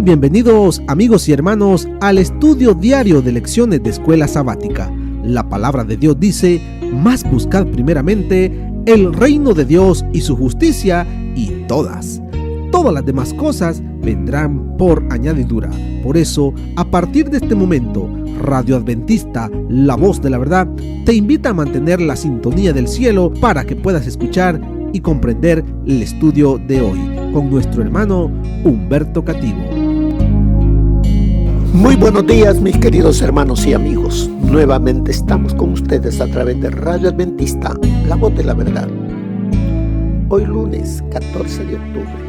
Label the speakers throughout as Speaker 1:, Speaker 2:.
Speaker 1: bienvenidos amigos y hermanos al estudio diario de lecciones de Escuela Sabática. La palabra de Dios dice: mas buscad primeramente el reino de Dios y su justicia, y todas las demás cosas vendrán por añadidura. Por eso, a partir de este momento, Radio Adventista, la voz de la verdad, te invita a mantener la sintonía del cielo para que puedas escuchar y comprender el estudio de hoy con nuestro hermano Humberto Cativo.
Speaker 2: Muy buenos días, mis queridos hermanos y amigos. Nuevamente estamos con ustedes a través de Radio Adventista, la voz de la verdad. Hoy lunes 14 de octubre.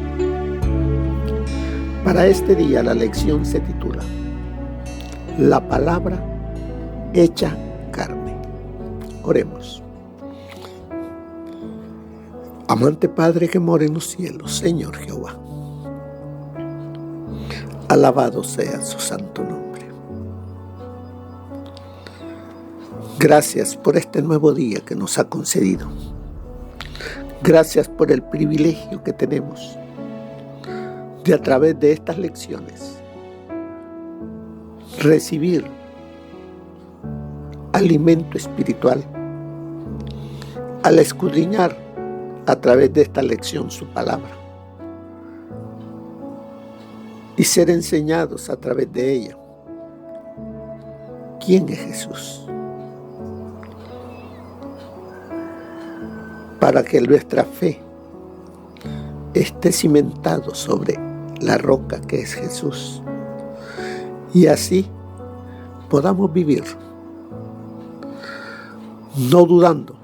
Speaker 2: Para este día la lección se titula La palabra hecha carne. Oremos. Amante Padre que mora en los cielos, Señor Jehová, alabado sea su santo nombre. Gracias por este nuevo día que nos ha concedido. Gracias por el privilegio que tenemos de, a través de estas lecciones, recibir alimento espiritual al escudriñar a través de esta lección su palabra y ser enseñados a través de ella. ¿Quién es Jesús? Para que nuestra fe esté cimentado sobre la roca que es Jesús, y así podamos vivir no dudando,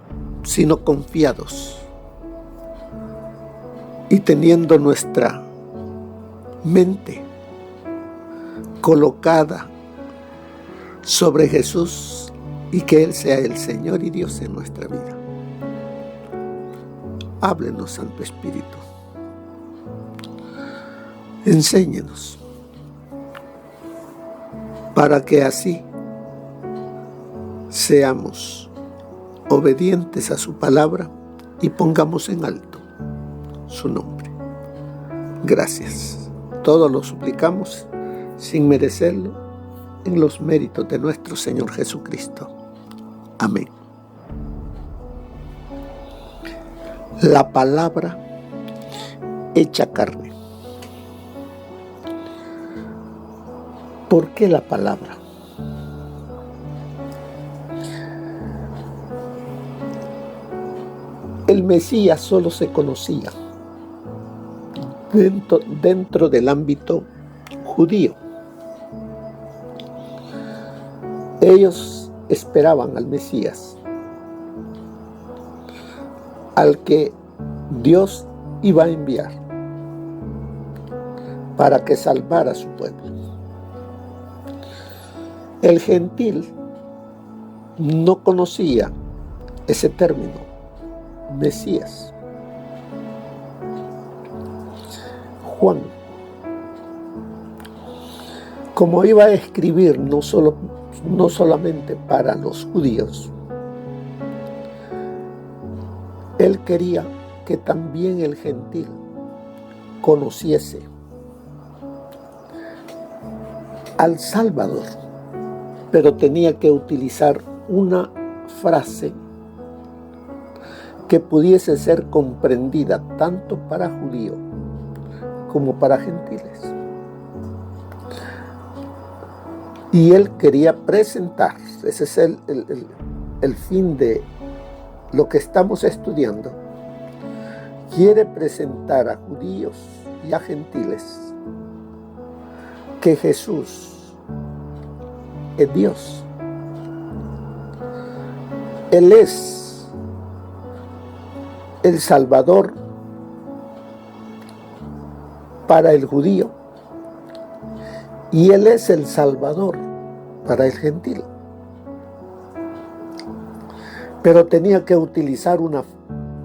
Speaker 2: sino confiados, y teniendo nuestra mente colocada sobre Jesús, y que Él sea el Señor y Dios en nuestra vida. Háblenos, Santo Espíritu. Enséñenos para que así seamos obedientes a su palabra y pongamos en alto su nombre. Gracias. Todo lo suplicamos sin merecerlo, en los méritos de nuestro Señor Jesucristo. Amén. La palabra hecha carne. ¿Por qué la palabra? El Mesías solo se conocía dentro del ámbito judío. Ellos esperaban al Mesías, al que Dios iba a enviar para que salvara a su pueblo. El gentil no conocía ese término, Mesías. Juan, como iba a escribir no solamente para los judíos, él quería que también el gentil conociese al Salvador, pero tenía que utilizar una frase que pudiese ser comprendida tanto para judíos como para gentiles. Y él quería presentar, ese es el fin de lo que estamos estudiando, quiere presentar a judíos y a gentiles que Jesús es Dios. Él es el Salvador para el judío y Él es el Salvador para el gentil. Pero tenía que utilizar una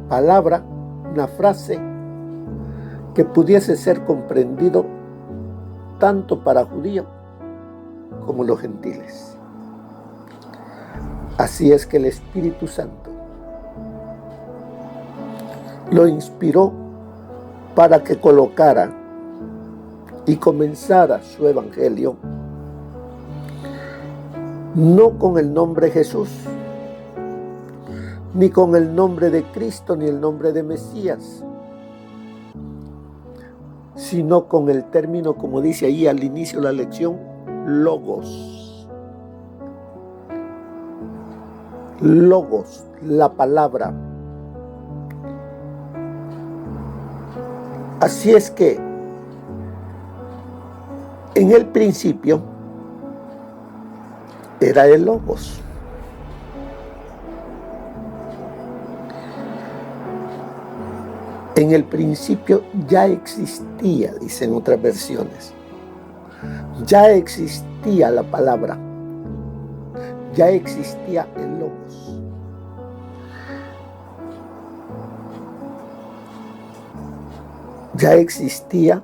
Speaker 2: palabra, una frase que pudiese ser comprendido tanto para judíos como los gentiles. Así es que el Espíritu Santo lo inspiró para que colocara y comenzara su evangelio, no con el nombre Jesús, ni con el nombre de Cristo, ni el nombre de Mesías, sino con el término, como dice ahí al inicio de la lección, logos. Logos, la palabra. Así es que en el principio era el logos. En el principio ya existía, dicen otras versiones. Ya existía la palabra. Ya existía el logos. Ya existía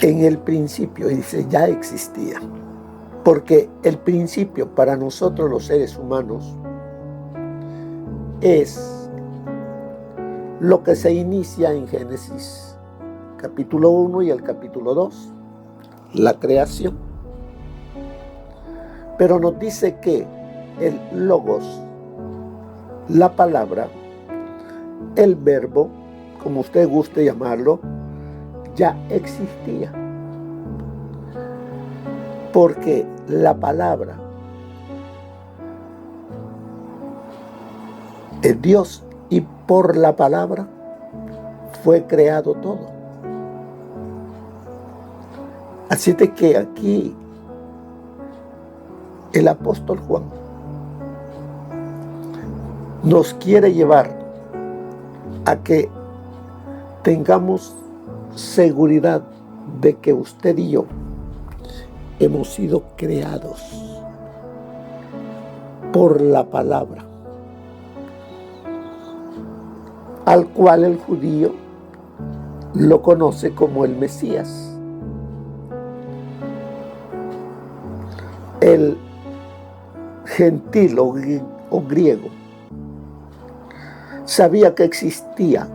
Speaker 2: en el principio, y dice ya existía, porque el principio para nosotros los seres humanos es lo que se inicia en Génesis capítulo 1 y el capítulo 2, la creación. Pero nos dice que el logos, la palabra, el verbo, como usted guste llamarlo, ya existía. Porque la palabra es Dios y por la palabra fue creado todo. Así de que aquí el apóstol Juan nos quiere llevar a que tengamos seguridad de que usted y yo hemos sido creados por la palabra, al cual el judío lo conoce como el Mesías. El gentil o griego sabía que existía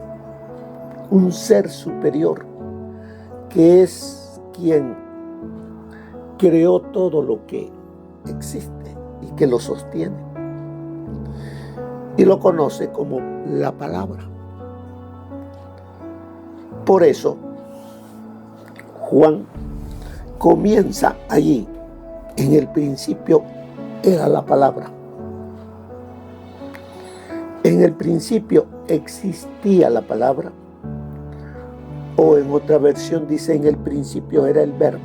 Speaker 2: un ser superior que es quien creó todo lo que existe y que lo sostiene, y lo conoce como la palabra. Por eso Juan comienza allí. En el principio era la palabra. En el principio existía la palabra. O en otra versión dice, en el principio era el verbo.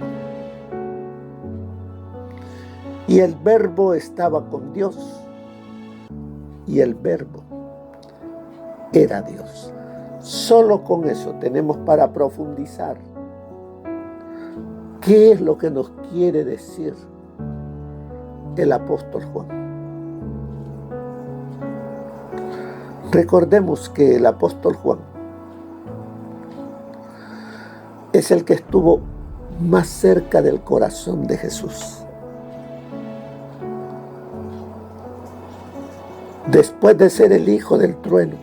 Speaker 2: Y el verbo estaba con Dios. Y el verbo era Dios. Solo con eso tenemos para profundizar. ¿Qué es lo que nos quiere decir el apóstol Juan? Recordemos que el apóstol Juan es el que estuvo más cerca del corazón de Jesús. Después de ser el hijo del trueno,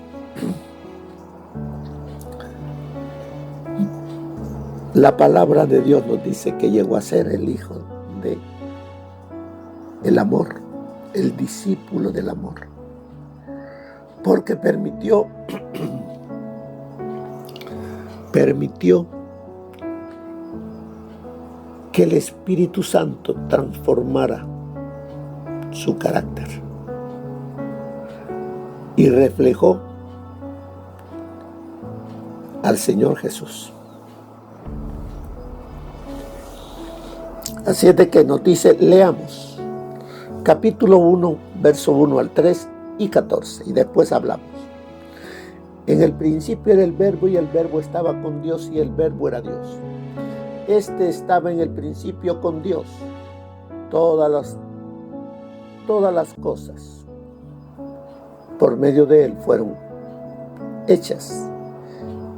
Speaker 2: la palabra de Dios nos dice que llegó a ser el hijo de el amor, el discípulo del amor, porque permitió que el Espíritu Santo transformara su carácter y reflejó al Señor Jesús. Así es de que nos dice, leamos capítulo 1, verso 1 al 3 y 14, y después hablamos. En el principio era el verbo, y el verbo estaba con Dios, y el verbo era Dios. Este estaba en el principio con Dios. Todas las cosas por medio de Él fueron hechas,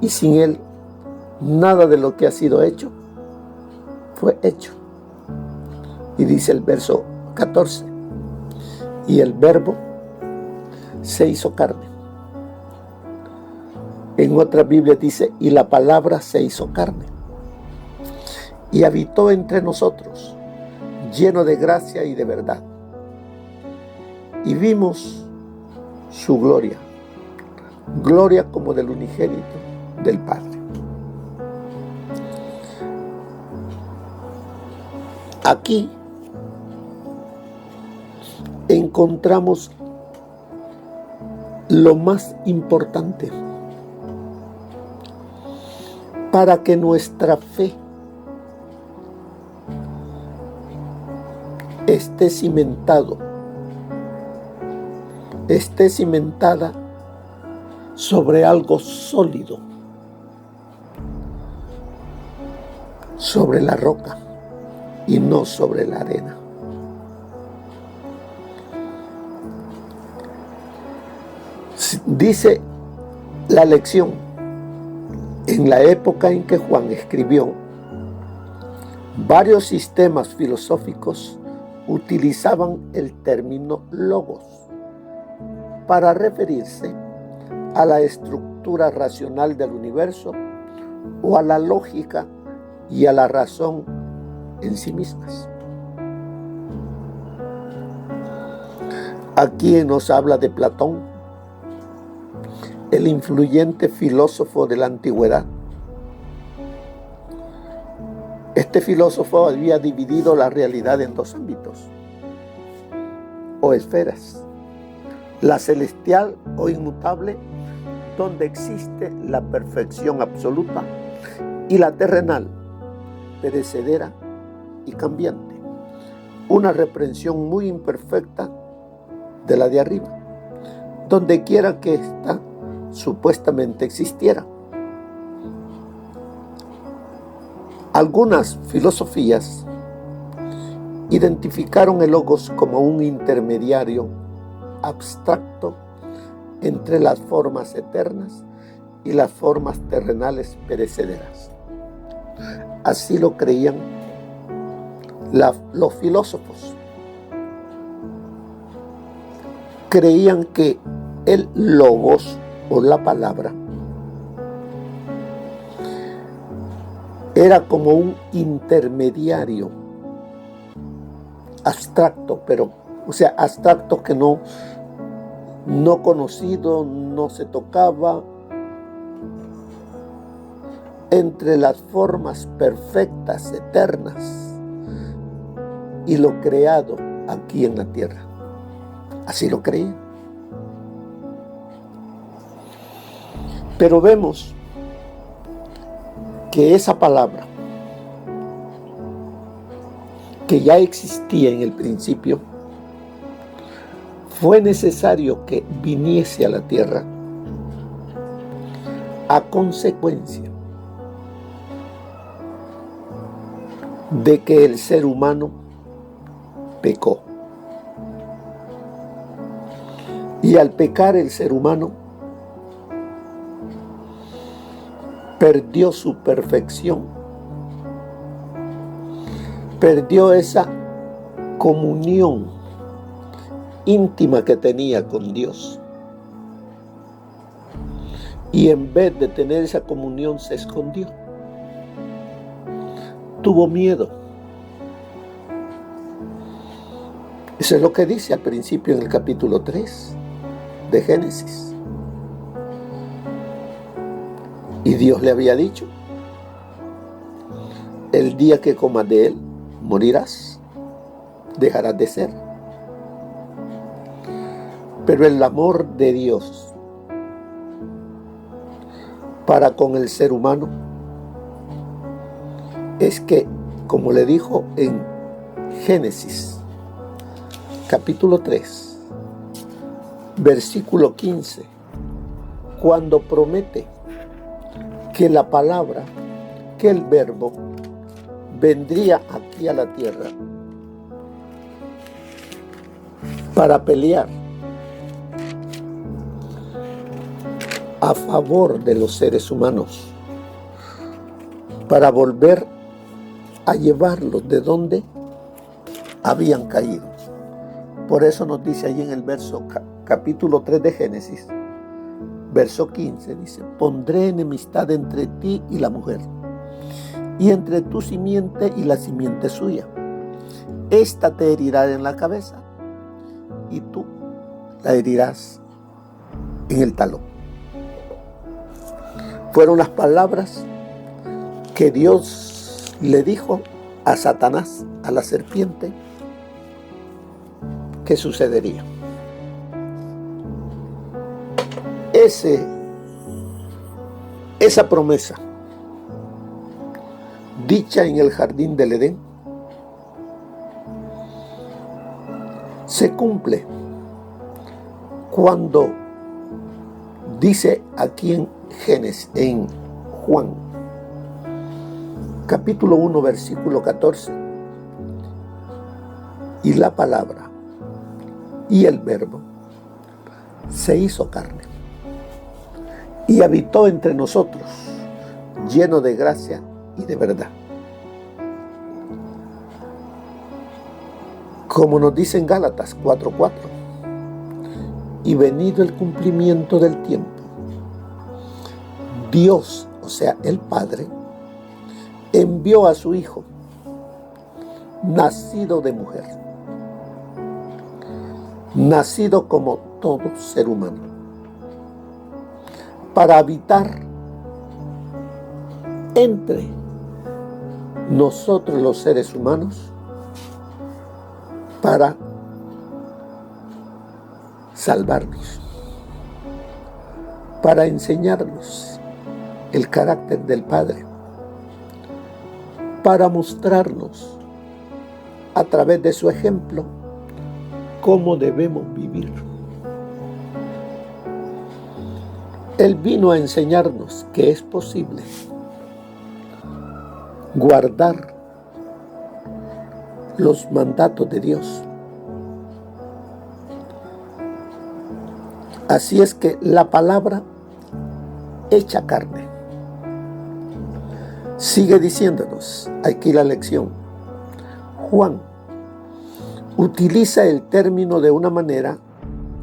Speaker 2: y sin Él nada de lo que ha sido hecho fue hecho. Y dice el verso 14, y el verbo se hizo carne En otra Biblia dice, y la palabra se hizo carne y habitó entre nosotros, lleno de gracia y de verdad. Y vimos su gloria, gloria como del unigénito del Padre. Aquí encontramos lo más importante para que nuestra fe esté cimentada sobre algo sólido, sobre la roca y no sobre la arena. Dice la lección, en la época en que Juan escribió, varios sistemas filosóficos utilizaban el término logos para referirse a la estructura racional del universo o a la lógica y a la razón en sí mismas. Aquí nos habla de Platón, el influyente filósofo de la antigüedad. Este filósofo había dividido la realidad en dos ámbitos o esferas: la celestial o inmutable, donde existe la perfección absoluta, y la terrenal, perecedera y cambiante, una reprensión muy imperfecta de la de arriba, donde quiera que ésta supuestamente existiera. Algunas filosofías identificaron el logos como un intermediario abstracto entre las formas eternas y las formas terrenales perecederas. Así lo creían los filósofos. Creían que el logos o la palabra era como un intermediario abstracto, abstracto que no conocido, no se tocaba, entre las formas perfectas, eternas, y lo creado aquí en la tierra. Así lo creían. Pero vemos que esa palabra, que ya existía en el principio, fue necesario que viniese a la tierra a consecuencia de que el ser humano pecó. Y al pecar el ser humano, perdió su perfección, perdió esa comunión íntima que tenía con Dios. Y en vez de tener esa comunión, se escondió. Tuvo miedo. Eso es lo que dice al principio en el capítulo 3 de Génesis. Y Dios le había dicho: el día que comas de él, morirás, dejarás de ser. Pero el amor de Dios para con el ser humano es que, como le dijo en Génesis capítulo 3, versículo 15, cuando promete que la palabra, que el verbo vendría aquí a la tierra para pelear a favor de los seres humanos, para volver a llevarlos de donde habían caído. Por eso nos dice allí en el verso capítulo 3 de Génesis, Verso 15 dice: pondré enemistad entre ti y la mujer, y entre tu simiente y la simiente suya. Esta te herirá en la cabeza, y tú la herirás en el talón. Fueron las palabras que Dios le dijo a Satanás, a la serpiente, que sucedería. Esa promesa dicha en el jardín del Edén se cumple cuando dice aquí en Génesis, en Juan, capítulo 1, versículo 14: y la palabra y el verbo se hizo carne y habitó entre nosotros, lleno de gracia y de verdad. Como nos dice en Gálatas 4:4: y venido el cumplimiento del tiempo, Dios, o sea, el Padre, envió a su Hijo, nacido de mujer, nacido como todo ser humano, para habitar entre nosotros los seres humanos, para salvarnos, para enseñarnos el carácter del Padre, para mostrarnos a través de su ejemplo cómo debemos vivir. Él vino a enseñarnos que es posible guardar los mandatos de Dios. Así es que la palabra hecha carne sigue diciéndonos aquí la lección. Juan utiliza el término de una manera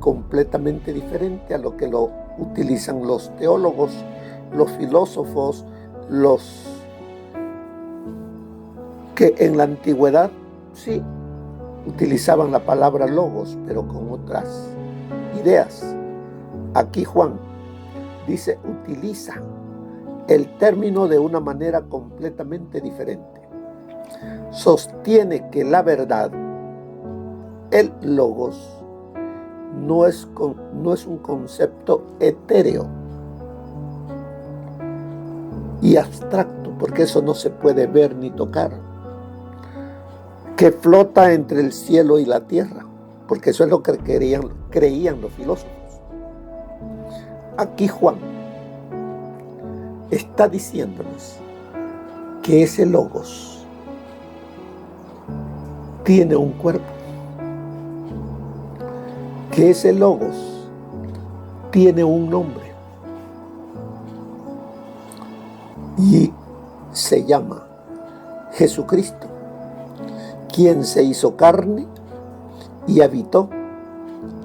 Speaker 2: completamente diferente a lo que lo utilizan los teólogos, los filósofos, los que en la antigüedad sí utilizaban la palabra logos, pero con otras ideas. Aquí Juan dice, utiliza el término de una manera completamente diferente. Sostiene que la verdad, el logos, no es un concepto etéreo y abstracto, porque eso no se puede ver ni tocar, que flota entre el cielo y la tierra, porque eso es lo que creían los filósofos. Aquí Juan está diciéndonos que ese logos tiene un cuerpo, que ese logos tiene un nombre y se llama Jesucristo, quien se hizo carne y habitó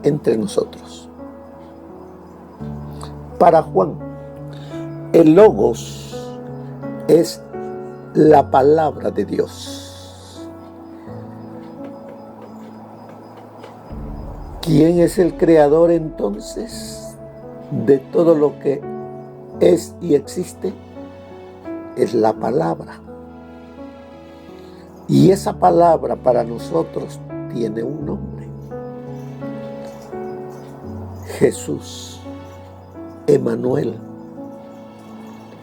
Speaker 2: entre nosotros. Para Juan, el logos es la palabra de Dios. ¿Quién es el creador entonces de todo lo que es y existe? Es la palabra. Y esa palabra para nosotros tiene un nombre: Jesús, Emmanuel.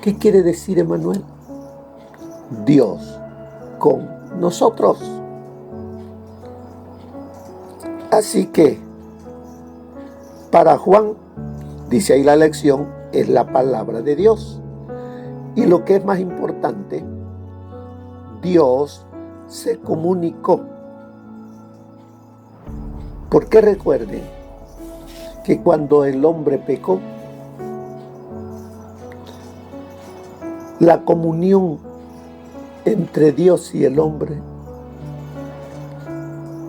Speaker 2: ¿Qué quiere decir Emmanuel? Dios con nosotros. Así que para Juan, dice ahí la lección, es la palabra de Dios. Y lo que es más importante, Dios se comunicó. Porque recuerden que cuando el hombre pecó, la comunión entre Dios y el hombre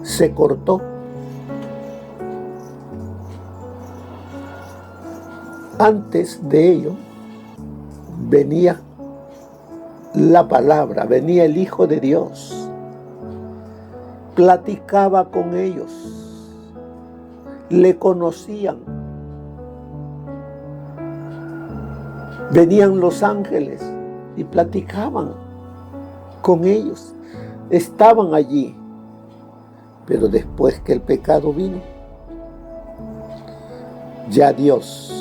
Speaker 2: se cortó. Antes de ello, venía la palabra, venía el Hijo de Dios, platicaba con ellos, le conocían. Venían los ángeles y platicaban con ellos, estaban allí. Pero después que el pecado vino, ya Dios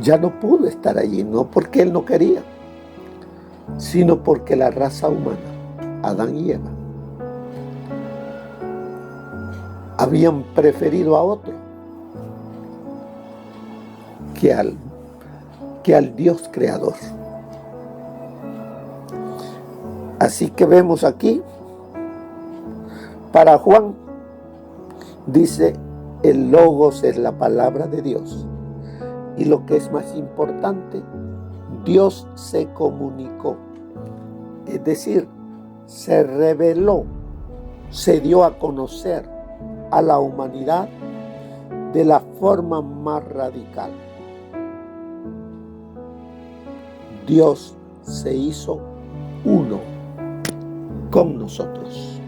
Speaker 2: ya no pudo estar allí, no porque Él no quería, sino porque la raza humana, Adán y Eva, habían preferido a otro que al Dios creador. Así que vemos aquí, para Juan, dice, el Logos es la palabra de Dios. Y lo que es más importante, Dios se comunicó. Es decir, se reveló, se dio a conocer a la humanidad de la forma más radical. Dios se hizo uno con nosotros.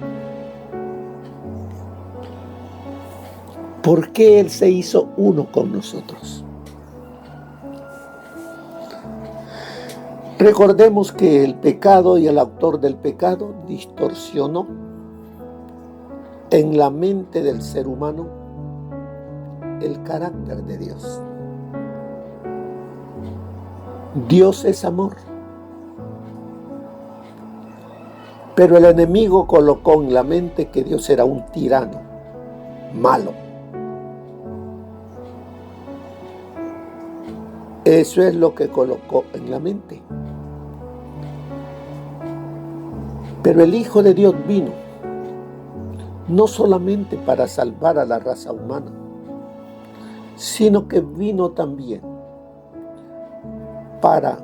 Speaker 2: ¿Por qué Él se hizo uno con nosotros? Recordemos que el pecado y el autor del pecado distorsionó en la mente del ser humano el carácter de Dios. Dios es amor. Pero el enemigo colocó en la mente que Dios era un tirano, malo. Eso es lo que colocó en la mente. Pero el Hijo de Dios vino no solamente para salvar a la raza humana, sino que vino también para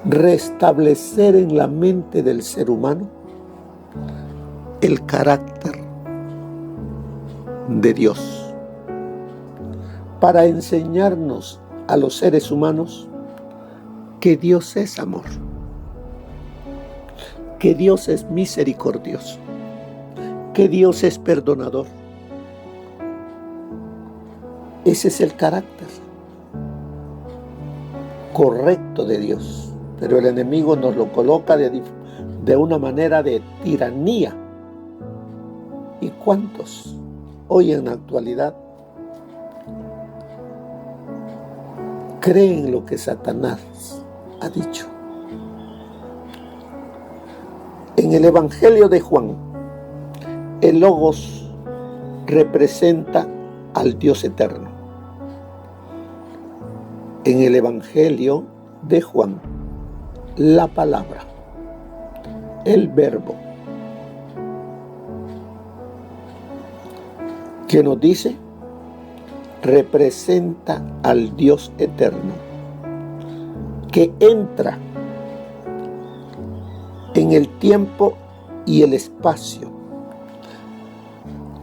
Speaker 2: restablecer en la mente del ser humano el carácter de Dios, para enseñarnos a los seres humanos que Dios es amor, que Dios es misericordioso, que Dios es perdonador. Ese es el carácter correcto de Dios, pero el enemigo nos lo coloca de una manera de tiranía. ¿Y cuántos hoy en la actualidad creen lo que Satanás ha dicho? En el Evangelio de Juan, el Logos representa al Dios eterno. En el Evangelio de Juan, la palabra, el verbo, que nos dice, representa al Dios eterno, que entra en el tiempo y el espacio.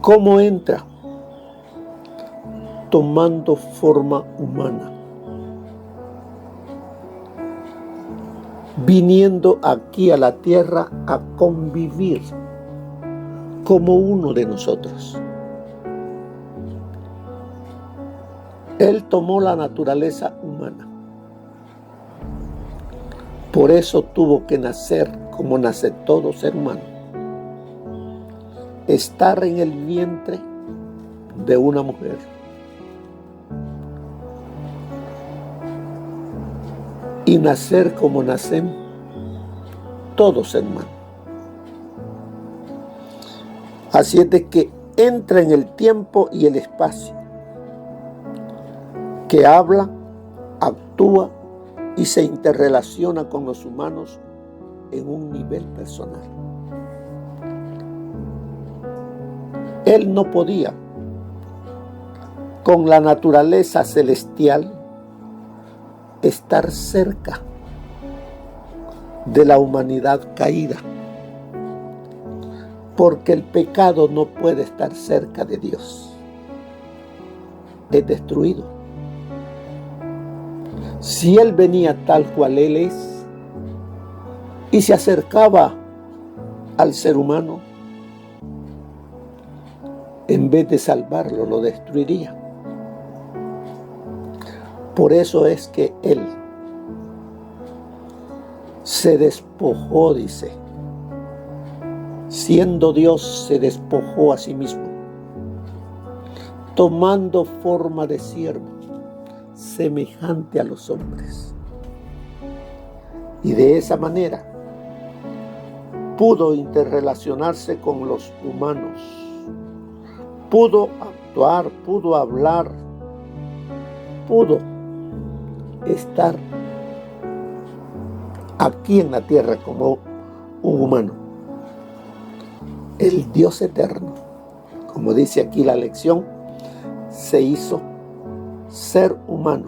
Speaker 2: ¿Cómo entra? Tomando forma humana, viniendo aquí a la tierra a convivir como uno de nosotros. Él tomó la naturaleza humana. Por eso tuvo que nacer como nace todo ser humano. Estar en el vientre de una mujer. Y nacer como nacen todos ser humanos. Así es de que entra en el tiempo y el espacio, que habla, actúa y se interrelaciona con los humanos en un nivel personal. Él no podía, con la naturaleza celestial, estar cerca de la humanidad caída. porque el pecado no puede estar cerca de Dios. Es destruido. Si Él venía tal cual Él es y se acercaba al ser humano, en vez de salvarlo, lo destruiría. Por eso es que Él se despojó, dice. Siendo Dios, se despojó a sí mismo, tomando forma de siervo, semejante a los hombres. Y de esa manera pudo interrelacionarse con los humanos, pudo actuar, pudo hablar, pudo estar aquí en la tierra como un humano. El Dios eterno, como dice aquí la lección, se hizo ser humano,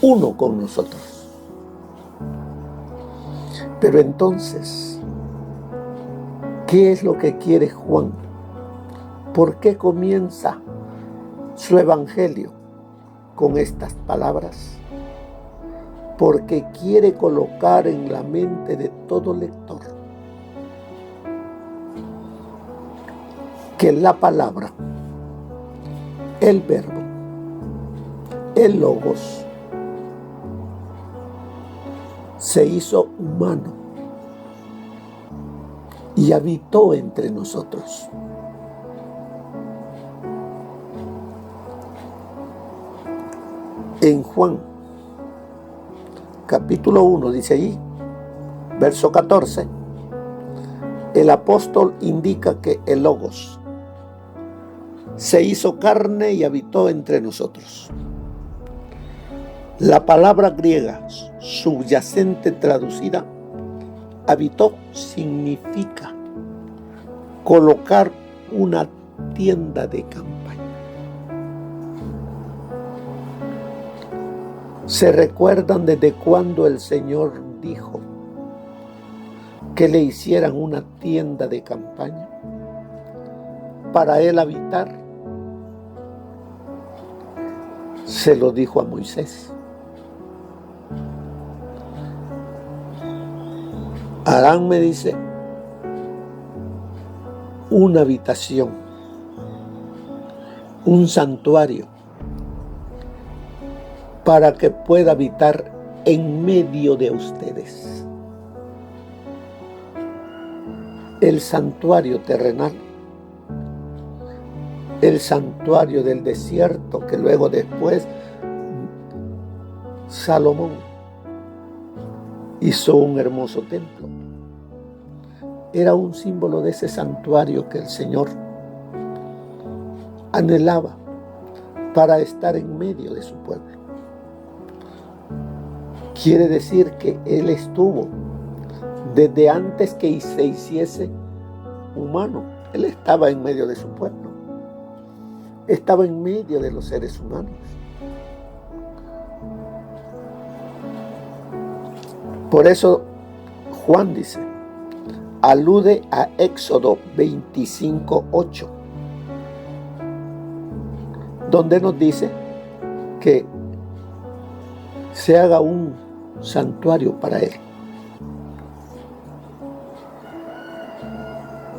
Speaker 2: uno con nosotros. Pero entonces, ¿qué es lo que quiere Juan? ¿Por qué comienza su evangelio con estas palabras? Porque quiere colocar en la mente de todo lector que la palabra, el verbo, el logos, se hizo humano y habitó entre nosotros. En Juan, capítulo 1, dice allí, verso 14, el apóstol indica que el logos se hizo carne y habitó entre nosotros. La palabra griega subyacente traducida, habitó, significa colocar una tienda de campaña. ¿Se recuerdan desde cuando el Señor dijo que le hicieran una tienda de campaña para Él habitar? Se lo dijo a Moisés. Harán, me dice, una habitación, un santuario, para que pueda habitar en medio de ustedes. El santuario terrenal, el santuario del desierto, que luego después Salomón hizo un hermoso templo. Era un símbolo de ese santuario que el Señor anhelaba para estar en medio de su pueblo. Quiere decir que Él estuvo desde antes que se hiciese humano. Él estaba en medio de su pueblo. Estaba en medio de los seres humanos. Por eso Juan dice, alude a Éxodo 25:8, donde nos dice que se haga un santuario para Él.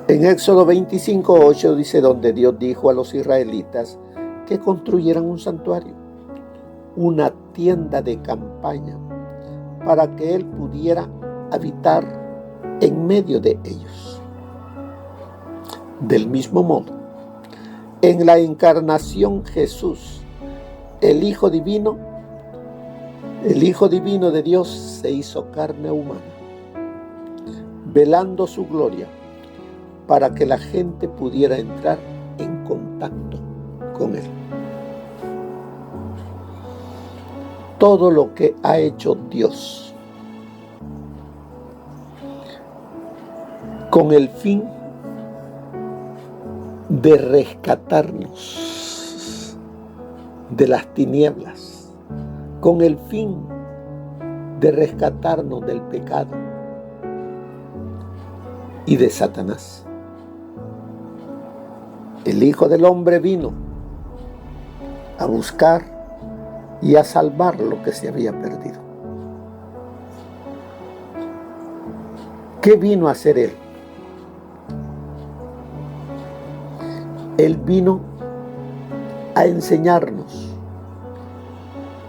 Speaker 2: En Éxodo 25:8 dice, donde Dios dijo a los israelitas que construyeran un santuario, una tienda de campaña, para que Él pudiera habitar en medio de ellos. Del mismo modo, en la encarnación Jesús, el Hijo Divino de Dios se hizo carne humana, velando su gloria para que la gente pudiera entrar en contacto con Él. Todo lo que ha hecho Dios con el fin de rescatarnos de las tinieblas, con el fin de rescatarnos del pecado, y de Satanás. El Hijo del Hombre vino a buscar y a salvar lo que se había perdido. ¿Qué vino a hacer Él? Él vino a enseñarnos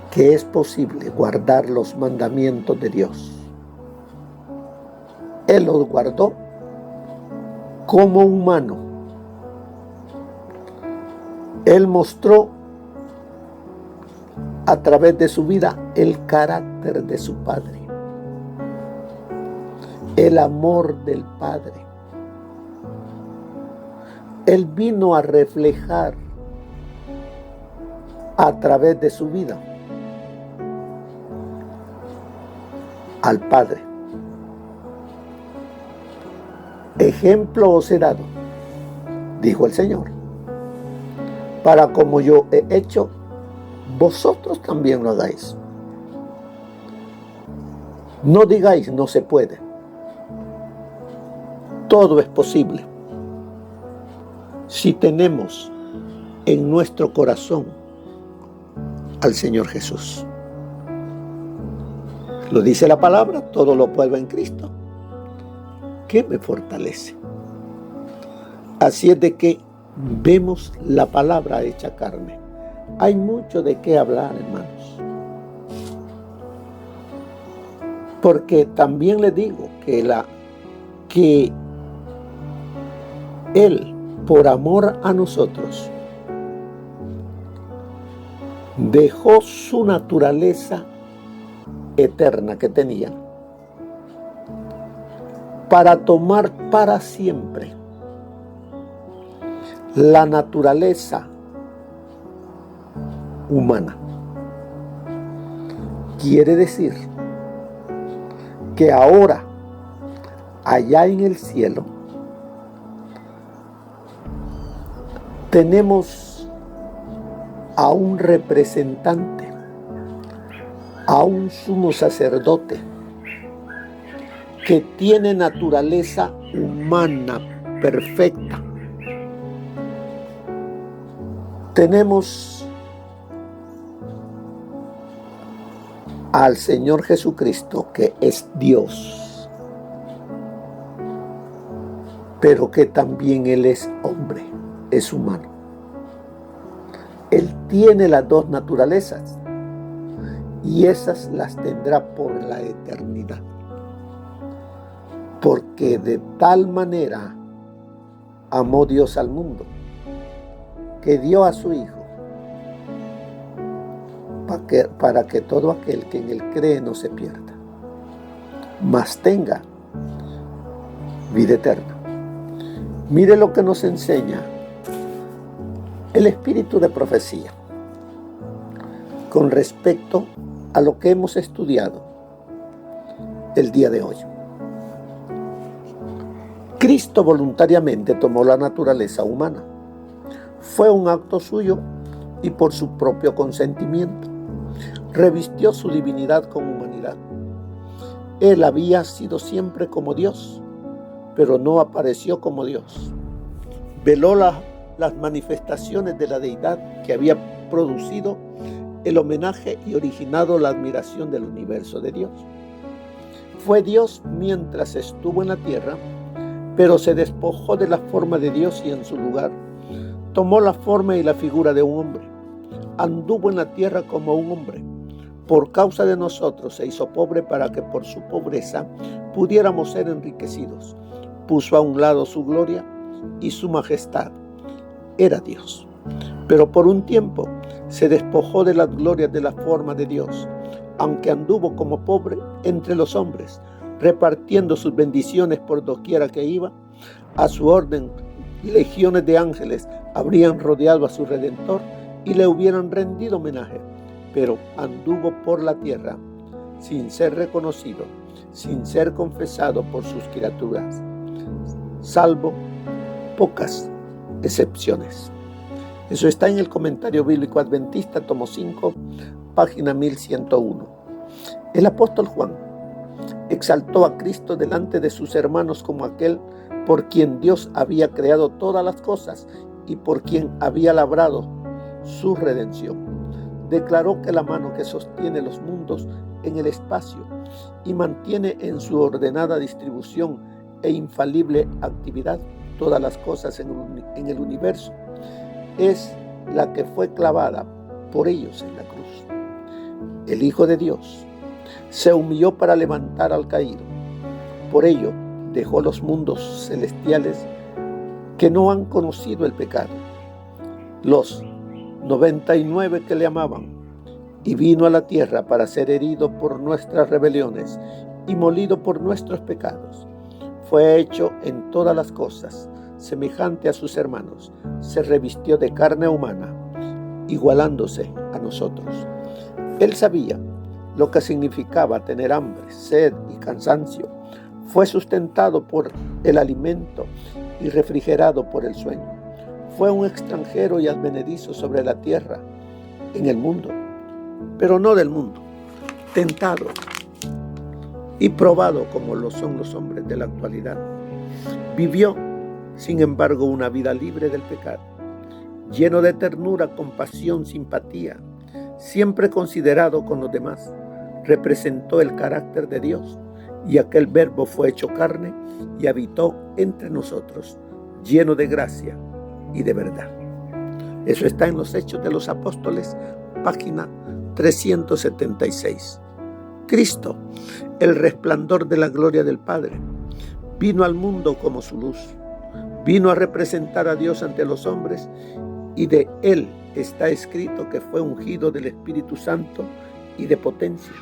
Speaker 2: que es posible guardar los mandamientos de Dios. Él los guardó como humano. Él mostró a través de su vida el carácter de su Padre, el amor del Padre. Él vino a reflejar a través de su vida al Padre. Ejemplo os he dado, dijo el Señor, para como yo he hecho, vosotros también lo hagáis. No digáis no se puede. Todo es posible si tenemos en nuestro corazón al Señor Jesús. Lo dice la palabra, todo lo puedo en Cristo, que me fortalece. Así es de que vemos la palabra hecha carne. Hay mucho de qué hablar, hermanos. Porque también les digo que Él, por amor a nosotros, dejó su naturaleza eterna que tenía para tomar para siempre la naturaleza humana. Quiere decir que ahora, allá en el cielo, tenemos a un representante, a un sumo sacerdote que tiene naturaleza humana perfecta. Tenemos al Señor Jesucristo, que es Dios, pero que también Él es hombre, es humano. Él tiene las dos naturalezas y esas las tendrá por la eternidad. Porque de tal manera amó Dios al mundo, que dio a su Hijo, para que todo aquel que en Él cree no se pierda, mas tenga vida eterna. Mire lo que nos enseña el espíritu de profecía con respecto a lo que hemos estudiado el día de hoy. Cristo voluntariamente tomó la naturaleza humana. Fue un acto suyo y por su propio consentimiento. Revistió su divinidad con humanidad. Él había sido siempre como Dios, pero no apareció como Dios. Veló las manifestaciones de la deidad que había producido el homenaje y originado la admiración del universo de Dios. Fue Dios mientras estuvo en la tierra, pero se despojó de la forma de Dios y en su lugar tomó la forma y la figura de un hombre. Anduvo en la tierra como un hombre. Por causa de nosotros se hizo pobre para que por su pobreza pudiéramos ser enriquecidos. Puso a un lado su gloria y su majestad. Era Dios. Pero por un tiempo se despojó de las glorias de la forma de Dios, aunque anduvo como pobre entre los hombres, repartiendo sus bendiciones por doquiera que iba. A su orden, legiones de ángeles habrían rodeado a su Redentor y le hubieran rendido homenaje, pero anduvo por la tierra sin ser reconocido, sin ser confesado por sus criaturas, salvo pocas excepciones. Eso está en el Comentario Bíblico Adventista, tomo 5, página 1101. El apóstol Juan exaltó a Cristo delante de sus hermanos como aquel por quien Dios había creado todas las cosas y por quien había labrado su redención. Declaró que la mano que sostiene los mundos en el espacio y mantiene en su ordenada distribución e infalible actividad todas las cosas en el universo es la que fue clavada por ellos en la cruz. El Hijo de Dios se humilló para levantar al caído. Por ello dejó los mundos celestiales que no han conocido el pecado, los 99 que le amaban, y vino a la tierra para ser herido por nuestras rebeliones y molido por nuestros pecados. Fue hecho en todas las cosas semejante a sus hermanos, se revistió de carne humana, igualándose a nosotros. Él sabía lo que significaba tener hambre, sed y cansancio. Fue sustentado por el alimento y refrigerado por el sueño. Fue un extranjero y advenedizo sobre la tierra, en el mundo, pero no del mundo, tentado y probado como lo son los hombres de la actualidad. Vivió, sin embargo, una vida libre del pecado, lleno de ternura, compasión, simpatía, siempre considerado con los demás. Representó el carácter de Dios, y aquel Verbo fue hecho carne y habitó entre nosotros, lleno de gracia y de verdad. Eso está en los Hechos de los Apóstoles, página 376. Cristo, el resplandor de la gloria del Padre, vino al mundo como su luz. Vino a representar a Dios ante los hombres, y de Él está escrito que fue ungido del Espíritu Santo y de potencia,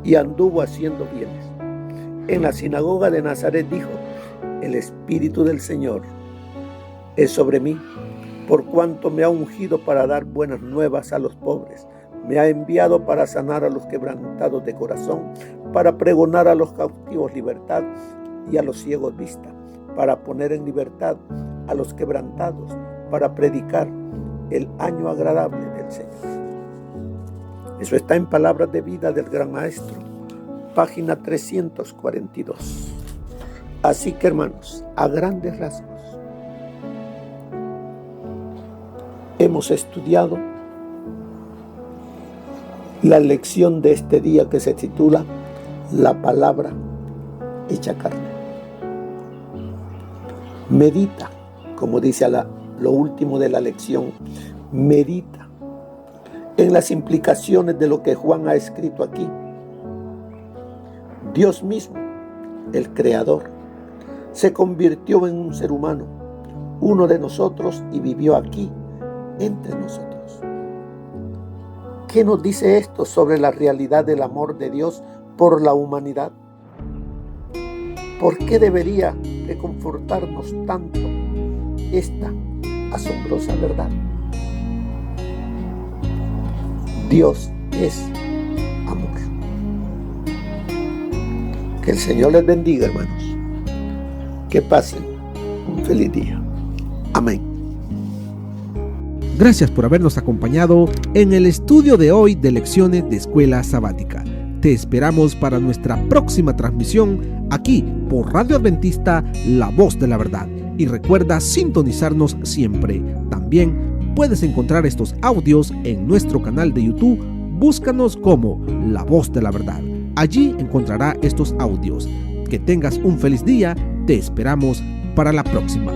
Speaker 2: y anduvo haciendo bienes. En la sinagoga de Nazaret dijo: el Espíritu del Señor es sobre mí, por cuanto me ha ungido para dar buenas nuevas a los pobres. Me ha enviado para sanar a los quebrantados de corazón, para pregonar a los cautivos libertad y a los ciegos vista, para poner en libertad a los quebrantados, para predicar el año agradable del Señor. Eso está en Palabras de Vida del Gran Maestro, página 342. Así que, hermanos, a grandes rasgos, hemos estudiado la lección de este día que se titula La palabra hecha carne. Medita, como dice lo último de la lección, medita en las implicaciones de lo que Juan ha escrito aquí. Dios mismo, el Creador, se convirtió en un ser humano, uno de nosotros, y vivió aquí entre nosotros. ¿Qué nos dice esto sobre la realidad del amor de Dios por la humanidad? ¿Por qué debería reconfortarnos tanto esta asombrosa verdad? Dios es amor. Que el Señor les bendiga, hermanos. Que pasen un feliz día. Amén.
Speaker 1: Gracias por habernos acompañado en el estudio de hoy de lecciones de Escuela Sabática. Te esperamos para nuestra próxima transmisión aquí por Radio Adventista, La Voz de la Verdad. Y recuerda sintonizarnos siempre. También puedes encontrar estos audios en nuestro canal de YouTube. Búscanos como La Voz de la Verdad. Allí encontrará estos audios. Que tengas un feliz día. Te esperamos para la próxima.